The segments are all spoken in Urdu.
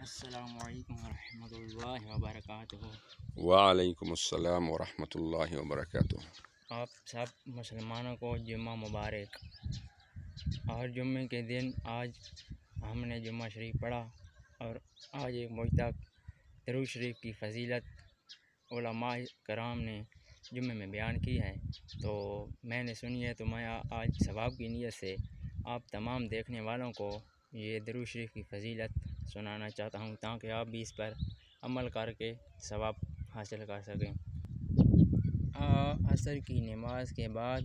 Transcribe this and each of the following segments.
السلام علیکم ورحمۃ اللہ وبرکاتہ۔ وعلیکم السلام ورحمۃ اللہ وبرکاتہ۔ آپ سب مسلمانوں کو جمعہ مبارک۔ اور جمعے کے دن آج ہم نے جمعہ شریف پڑھا اور آج ایک معجزہ درود شریف کی فضیلت علماء کرام نے جمعے میں بیان کی ہے، تو میں نے سنی ہے، تو میں آج ثواب کی نیت سے آپ تمام دیکھنے والوں کو یہ درود شریف کی فضیلت سنانا چاہتا ہوں، تاکہ آپ بھی اس پر عمل کر کے ثواب حاصل کر سکیں۔ عصر کی نماز کے بعد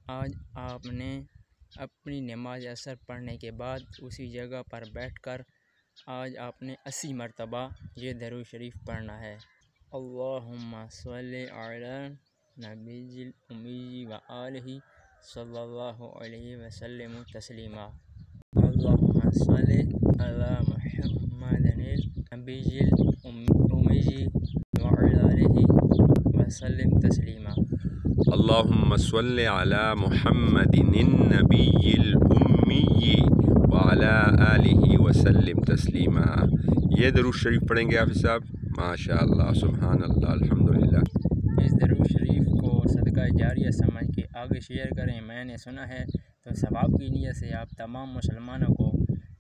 آج آپ نے اپنی نماز عصر پڑھنے کے بعد اسی جگہ پر بیٹھ کر آج آپ نے 80 مرتبہ یہ درود شریف پڑھنا ہے۔ اللہم صلی علی نبی الامی و آلہ صلی اللہ علیہ وسلم تسلیما۔ اللہم صلی علی محمد نبی الامی و آلہ وسلم تسلیما۔ اللہم صلی علی محمد النبی الامی وعلی آلہ وسلم تسلیما۔ یہ درود شریف پڑھیں گے حافظ صاحب؟ ماشاء اللہ، سبحان اللہ، الحمدللہ۔ اس درود شریف کو صدقہ جاریہ سمجھ کے آگے شیئر کریں۔ میں نے سنا ہے تو ثواب کی نیت سے آپ تمام مسلمانوں کو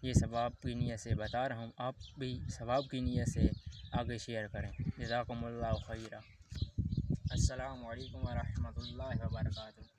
یہ ثواب کی نیت سے بتا رہا ہوں، آپ بھی ثواب کی نیت سے آگے شیئر کریں۔ جزاکم اللہ خیرہ۔ السلام علیکم ورحمۃ اللہ وبرکاتہ۔